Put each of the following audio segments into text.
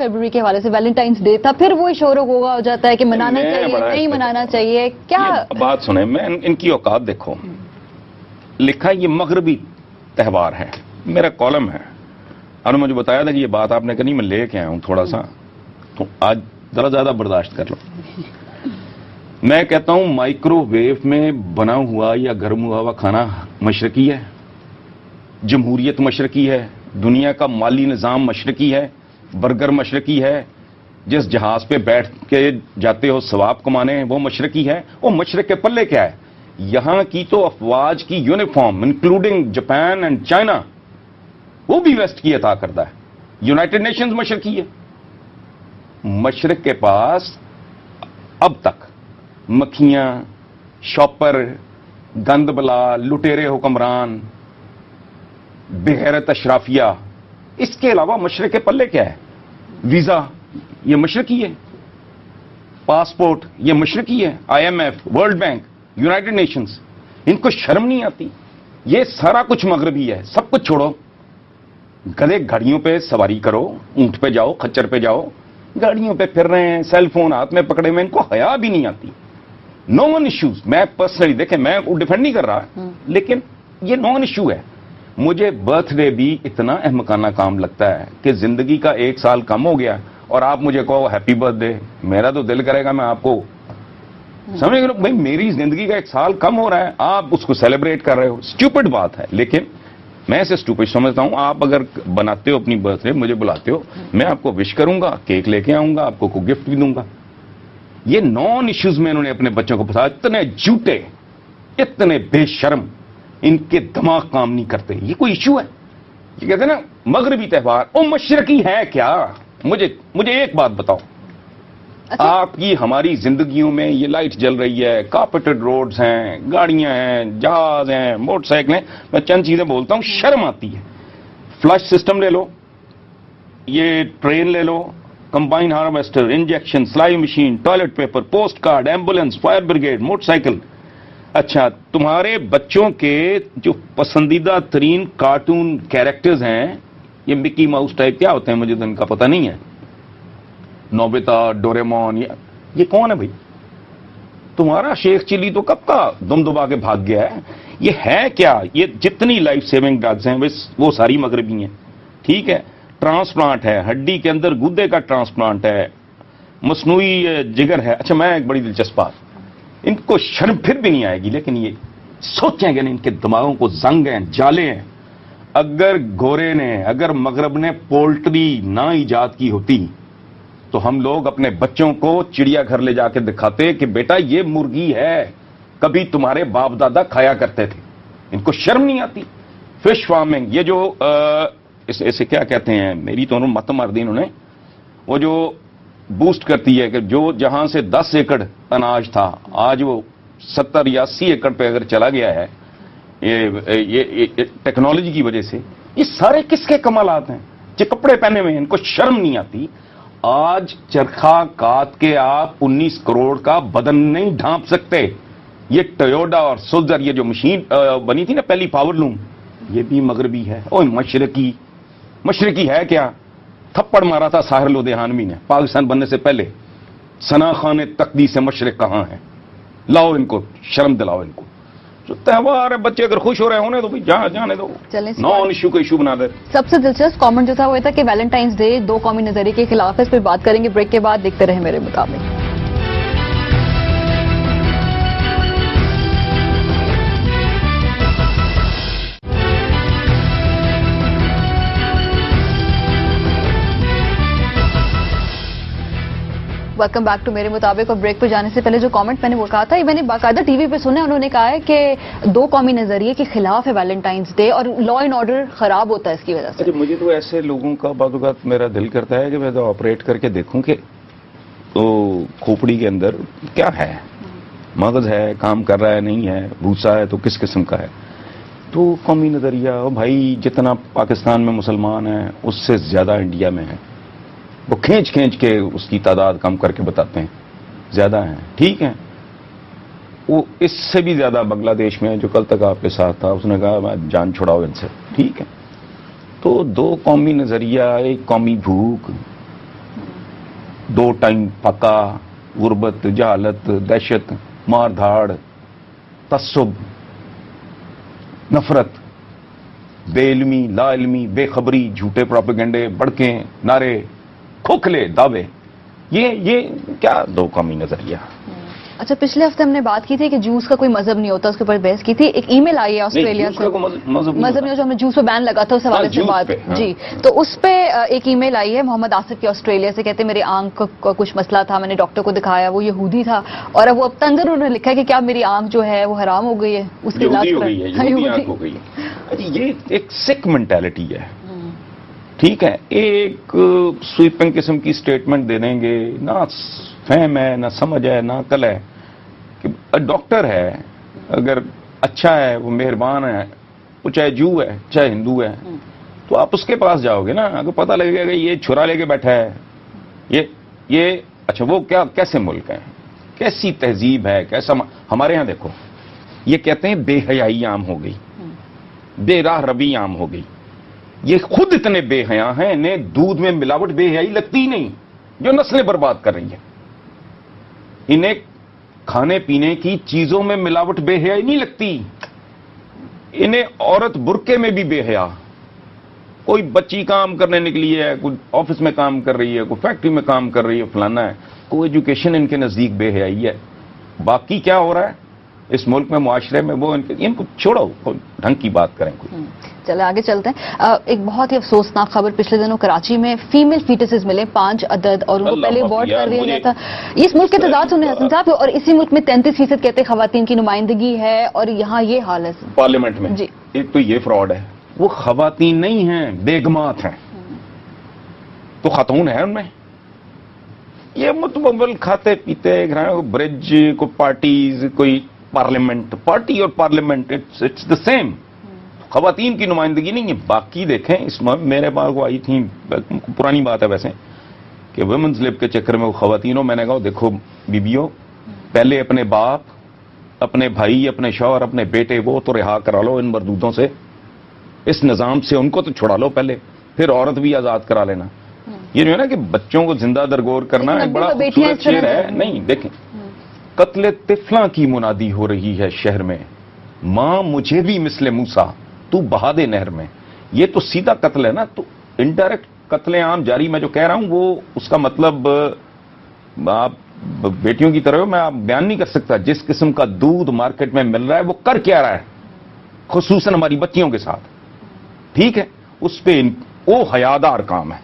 फरवरी के हवाले से वैलेंटाइंस डे था, फिर वो शोर होगा हो जाता है कि मनाना चाहिए नहीं मनाना चाहिए, क्या बात सुने, मैं इनकी औकात देखो, लिखा ये मगरबी त्यौहार है, मेरा कॉलम है, और मुझे बताया था कि ये बात आपने कही, मैं लेके आया हूं थोड़ा सा, तो आज जरा ज्यादा बर्दाश्त कर लो। मैं कहता हूं माइक्रोवेव में बना हुआ या गर्म हुआ खाना मशरकी है, जमहूरियत मशरकी है, दुनिया का माली निजाम मशरकी है, बर्गर मशरकी है, जिस जहाज पे बैठ के जाते हो सवाब कमाने वो मशरकी है। वो मशरक के पल्ले क्या है? यहां की तो अफवाज की uniform including Japan and China वो भी वेस्ट की अता करता है। यूनाइटेड नेशंस मशरकी है। मशरक के पास अब तक मक्खियां, शॉपर, गंदबला, लुटेरे हुक्मरान, बेगैरत अशराफिया, इसके अलावा मशरक के पल्ले क्या है? वीजा ये मशरकी है, पासपोर्ट ये मशरकी है, IMF, world bank, United Nations, इनको शर्म नहीं आती? ये सारा कुछ मगरबी है। सब कुछ छोड़ो, गधे गाड़ियों पे सवारी करो, ऊंट पे जाओ, खच्चर पे जाओ, गाड़ियों पे फिर रहे हैं, सेल फोन हाथ में पकड़े हुए, इनको हया भी नहीं आती। नॉन इश्यूज, मैं पर्सनली देखें, मैं डिफेंड नहीं कर रहा, लेकिन ये नॉन इश्यू है। मुझे बर्थडे भी इतना अहमकाना काम लगता है कि जिंदगी का 1 साल कम हो गया और आप मुझे कहो हैप्पी बर्थडे, मेरा तो दिल करेगा मैं आपको, समझ लो भाई, मेरी जिंदगी का 1 साल कम हो रहा है, आप उसको सेलिब्रेट कर रहे हो। स्टूपिड बात है, लेकिन मैं इसे स्टूपिड समझता हूं। आप अगर बनाते हो अपनी बर्थडे, मुझे बुलाते हो, मैं आपको विश करूंगा, केक लेके आऊंगा, आपको को गिफ्ट भी दूंगा। ये नॉन इश्यूज में इन्होंने अपने बच्चों को फंसा, इतने झूठे, इतने बेशर्म, इनके दिमाग काम नहीं करते। ये कोई इश्यू है? ये कहते हैं ना मगरबी त्यौहार, ओ मशरकी है क्या? मुझे एक बात बताओ, अच्छा? आपकी हमारी जिंदगियों में ये लाइट जल रही है, कार्पेटेड रोड्स हैं, गाड़ियां हैं, जहाज हैं, मोटरसाइकिल हैं, मैं चंद चीजें बोलता हूं, शर्म आती है। फ्लश सिस्टम ले लो, ये ट्रेन ले लो, कंबाइन हार्वेस्टर, इंजेक्शन, सिलाई machine, toilet paper, post card, ambulance, fire brigade, motorcycle. अच्छा, तुम्हारे बच्चों के जो पसंदीदा तरीन कार्टून कैरेक्टर्स हैं, ये मिकी माउस टाइप क्या होते हैं, मुझे तो इनका पता नहीं है, नोबिता, डोरेमोन, ये कौन है भाई? तुम्हारा शेख चिली तो कब का दुम दुबा के भाग गया है। ये है क्या? ये जितनी लाइफ सेविंग ड्रग्स हैं वो सारी मगरबी हैं, ठीक है? ट्रांसप्लांट है, हड्डी के अंदर गुर्दे का ट्रांसप्लांट है, मसनूई जिगर है। अच्छा, मैं एक बड़ी दिलचस्प बात, इनको शर्म फिर भी नहीं आएगी, लेकिन ये सोचेंगे नहीं, इनके दिमागों को जंग हैं, जाले हैं। अगर मगरब ने पोल्ट्री ना इजाद की होती तो हम लोग अपने बच्चों को चिड़ियाघर ले जाकर दिखाते कि बेटा ये मुर्गी है, कभी तुम्हारे बाप दादा खाया करते थे। इनको शर्म नहीं आती। फिश फार्मिंग, ये जो इसे क्या कहते हैं, मेरी तो मत मार दी इन्होंने, वो जो बूस्ट करती है कि जो जहां से 10 एकड़ अनाज था आज वो 70 या 80 एकड़ पे अगर चला गया है, ये टेक्नोलॉजी की वजह से। ये सारे किसके कमालात हैं? जो कपड़े पहने हुए हैं, इनको शर्म नहीं आती। आज चरखा काट के आप 19 करोड़ का बदन नहीं ढांप सकते। ये टोयोटा और सोल्जर, ये जो मशीन बनी थी ना पहली पावर लूम, ये भी मगरबी है। ओए मशरकी है क्या? थप्पड़ मारा था साहिर लोधियानवी ने पाकिस्तान बनने से पहले। सना खान तकदी से मशरक कहां है? लाओ इनको, शर्म दिलाओ इनको। जो त्यौहार है, बच्चे अगर खुश हो रहे होने तो भाई जाने दो, नॉन इश्यू को इश्यू बना दे। सबसे दिलचस्प कमेंट जो था वो था कि वैलेंटाइंस डे 2 कौमी नजरिए के खिलाफ है। इस पर बात करेंगे ब्रेक के बाद, देखते रहे मेरे मुताबिक। वेलकम बैक टू मेरे मुताबिक। और ब्रेक पर जाने से पहले जो कमेंट मैंने वो कहा था, ये मैंने बाकायदा टीवी पे सुना, उन्होंने कहा है कि 2 कौमी नजरिए के खिलाफ है वैलेंटाइंस डे और लॉ एंड ऑर्डर खराब होता है इसकी वजह से। मुझे तो ऐसे लोगों का बात मेरा दिल करता है कि मैं तो ऑपरेट करके देखूं कि तो खोपड़ी के अंदर क्या है, मगज है, काम कर रहा है, नहीं है, भूसा है, तो किस किस्म का है। तो कौमी नजरिया भाई, जितना पाकिस्तान में मुसलमान है उससे ज्यादा इंडिया में है। वो खींच के उसकी तादाद कम करके बताते हैं ज्यादा है, ठीक है? वो इससे भी ज्यादा बांग्लादेश में, जो कल तक आपके साथ था, उसने कहा मैं जान छुड़ाओ इनसे, ठीक है? तो 2 कौमी नजरिया, एक कौमी भूख, 2 टाइम फाका, गुर्बत, जहालत, दहशत, मार धाड़, तस्सुब, नफरत, बेइल्मी, लाइल्मी, बेखबरी, झूठे प्रोपेगेंडे, बड़के नारे, खोखले दावे, ये क्या दो कौमी नजरिया। अच्छा, पिछले हफ्ते हमने बात की थी कि जूस का कोई मजहब नहीं होता, उसके ऊपर बहस की थी। एक ईमेल आई है ऑस्ट्रेलिया से, मजहब नहीं हो, जो हमने जूस पे बैन लगा था उस हवाले से बात। जी, तो उस पे एक ईमेल आई है मोहम्मद आसिफ की ऑस्ट्रेलिया से, कहते मेरी आंख का कुछ मसला था, मैंने डॉक्टर को दिखाया, वो यहूदी था, और अब वो अब तंगर उन्होंने लिखा है कि क्या मेरी आंख जो है वो हराम हो गई है, उसके इलाज हो गई है। ये एक सिक मेंटालिटी है, ठीक है। एक स्वीपिंग किस्म की स्टेटमेंट दे देंगे, ना फहम है, ना समझ है, ना अकल है कि डॉक्टर है, अगर अच्छा है, वो मेहरबान है, वो चाहे जू है चाहे हिंदू है, तो आप उसके पास जाओगे ना, अगर पता लगेगा कि ये छुरा लेके बैठा है, ये अच्छा, वो क्या कैसे मुल्क है, कैसी तहजीब है, कैसा। हमारे यहां देखो, ये कहते हैं बेहयाई आम हो गई, बेराह रबी आम हो गई। ये खुद इतने बेहया हैं, इन्हें दूध में मिलावट बेहयाई लगती ही नहीं, जो नस्लें बर्बाद कर रही है। इन्हें खाने पीने की चीजों में मिलावट बेहयाई नहीं लगती, इन्हें औरत बुरके में भी बेहया। कोई बच्ची काम करने निकली है, कोई ऑफिस में काम कर रही है, कोई फैक्ट्री में काम कर रही है, फलाना है, कोई एजुकेशन इनके नजदीक बेहयाई है। बाकी क्या हो रहा है इस मुल्क में, मुआशरे में, वो इनको छोड़ो, ढंग की बात करें कोई। चले आगे चलते हैं। एक बहुत ही अफसोसनाक खबर, पिछले दिनों कराची में फीमेल फीटसेस मिले 5 अदद, और उनको पहले अबॉर्ट कर दिया गया था। इस मुल्क के तजाद सुने हसन साहब, और इसी मुल्क में 33% कहते हैं खवातीन की नुमाइंदगी है, और यहाँ ये हाल है पार्लियामेंट में। जी, एक तो ये फ्रॉड है, वो खवातीन नहीं हैं, बेगमात हैं, तो खातून है उनमें। ये मुतमल खाते पीते ब्रिज को पार्टीज, कोई पार्लियामेंट, पार्टी और पार्लियामेंट इट्स द सेम। खवातीन की नुमाइंदगी नहीं है। बाकी देखें, इस मेरे पास वो आई थी, पुरानी बात है वैसे, कि वुमेन्स लिब के चक्कर में वो खवातीनों, मैंने कहा देखो बीबियों, पहले अपने बाप, अपने भाई, अपने शौहर, अपने बेटे, वो तो रिहा करा लो इन मरदूदों से, इस निजाम से उनको तो छुड़ा लो पहले, फिर औरत भी आजाद करा लेना। ये जो है ना कि बच्चों को जिंदा दरगोर करना एक बड़ा खूबसूरत शेर है। नहीं देखें, कत्ले तिफला की मुनादी हो रही है शहर में, मां मुझे भी मिसले मूसा तू बहा दे नहर में। ये तो सीधा कत्ल है ना, तो इनडायरेक्ट कत्ले आम जारी मैं जो कह रहा हूं, वो उसका मतलब आप बेटियों की तरह मैं आप बयान नहीं कर सकता। जिस किस्म का दूध मार्केट में मिल रहा है, वो कर क्या रहा है, खुसूसन हमारी बच्चियों के साथ, ठीक है, उस पे वो हयादार काम है।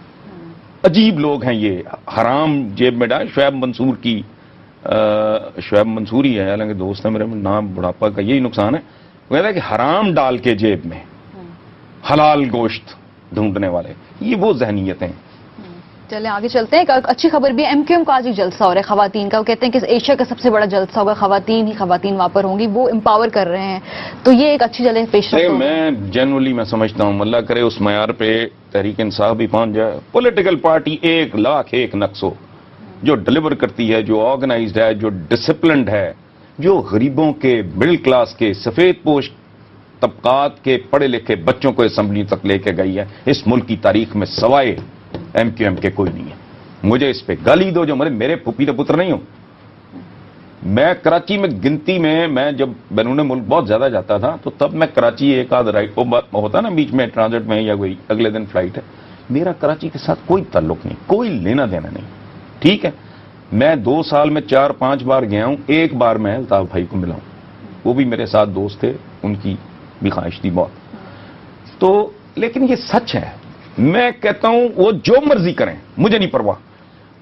अजीब लोग हैं ये, हराम जेब में डाल। शुएब मंसूर की, शुएब मंसूर ही है, हालांकि दोस्त है मेरे, नाम बुढ़ापा का यही नुकसान है। वो कहता है कि हराम डाल के जेब में हलाल गोश्त ढूंढने वाले, ये वो जहनीतें। चले आगे चलते हैं। एक अच्छी खबर भी है, एमक्यूएम का आज एक जलसा हो रहा है खवातीन का। वो कहते हैं कि एशिया का सबसे बड़ा जलसा होगा, खवातीन ही खवातीन वहां पर होंगी, वो एम्पावर कर रहे हैं, तो ये एक अच्छी जले पेशरफ्त। मैं जनरली मैं समझता हूं, अल्लाह करे उस मयार पे तहरीक इंसाफ भी पहुंच जाए। पॉलिटिकल पार्टी 1,00,000 नक्सो जो डिलीवर करती है, जो ऑर्गेनाइज्ड है, जो डिसिप्लिन्ड है, जो गरीबों के, मिडिल क्लास के, सफेद पोश तबकात के पढ़े लिखे बच्चों को असेंबली तक लेके गई है, इस मुल्क की तारीख में सवाए एमक्यूएम के कोई नहीं है। मुझे इस पे गाली दो, जो मेरे फूफी पुत्र नहीं हो। मैं कराची में गिनती में, मैं जब बैरून मुल्क बहुत ज्यादा जाता था, तो तब मैं कराची एक आध राइट होता ना बीच में ट्रांजिट में, या कोई अगले दिन फ्लाइट है, मेरा कराची के साथ कोई ताल्लुक नहीं, कोई लेना देना नहीं, ठीक है। मैं 2 साल में 4-5 बार गया हूं, एक बार मैं अल्ताफ भाई को मिला हूं, वो भी मेरे साथ दोस्त थे, उनकी भी ख्वाहिश थी बहुत। तो लेकिन ये सच है, मैं कहता हूं वो जो मर्जी करें, मुझे नहीं परवाह।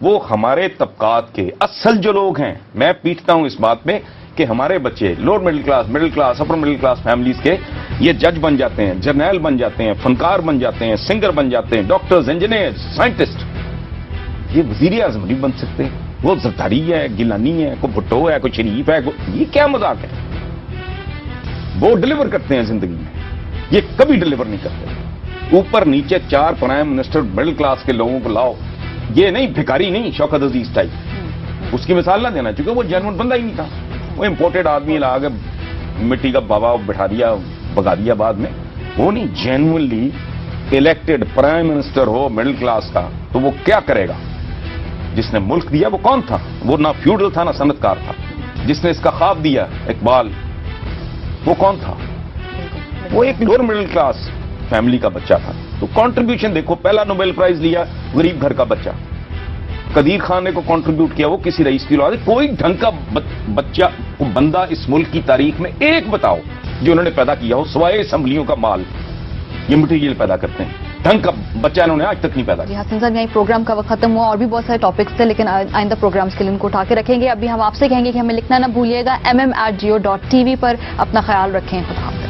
वो हमारे तबकात के असल जो लोग हैं, मैं पीटता हूं इस बात पे कि हमारे बच्चे lower middle class, upper middle class families के, ये जज बन जाते हैं, जर्नैल बन जाते हैं, फनकार बन जाते हैं, सिंगर बन जाते हैं, डॉक्टर्स, इंजीनियर, साइंटिस्ट। ये वजीर आजम नहीं बन सकते। वो जरदारी है, गिलानी है, कोई भुट्टो है, कोई शरीफ है, ये क्या मजाक है। वो डिलीवर करते हैं जिंदगी में, ये कभी डिलीवर नहीं करते। ऊपर नीचे 4 प्राइम मिनिस्टर मिडिल क्लास के लोगों को लाओ, ये नहीं, भिखारी नहीं, शौकत अजीज टाइप, उसकी मिसाल ना देना, क्योंकि वो जेन्युइन बंदा ही नहीं था। वो इंपोर्टेड आदमी ला के मिट्टी का बाबा बिठा दिया, भगा दिया बाद में। वो नहीं, जेन्युइनली इलेक्टेड प्राइम मिनिस्टर हो मिडिल क्लास का, तो वो क्या करेगा, جس نے ملک دیا وہ کون تھا؟ وہ نہ فیوڈل تھا نہ صنعت کار تھا. جس نے اس کا خواب دیا اقبال، وہ کون تھا؟ وہ ایک لوور مڈل کلاس فیملی کا بچہ تھا. تو کنٹریبیوشن دیکھو، پہلا نوبل پرائز لیا غریب گھر کا بچہ. قدیر خان نے کو کنٹریبیوٹ کیا، وہ کسی رئیس کی اولاد. کوئی ڈھنگ کا بچہ بندہ اس ملک کی تاریخ میں ایک بتاؤ جو انہوں نے پیدا کیا ہو سوائے اسمبلیوں کا مال. یہ مٹیریل پیدا کرتے ہیں، ڈھنگ کا بچہ انہوں نے آج تک نہیں پیدا کیا. حسن صاحب، یہاں پروگرام کا وقت ختم ہوا، اور بھی بہت سارے ٹاپکس تھے لیکن آئندہ پروگرامز کے لیے ان کو اٹھا کے رکھیں گے. ابھی ہم آپ سے کہیں گے کہ ہمیں لکھنا نہ بھولیے گا mm@geo.tv پر. اپنا خیال رکھیں. خدا حافظ.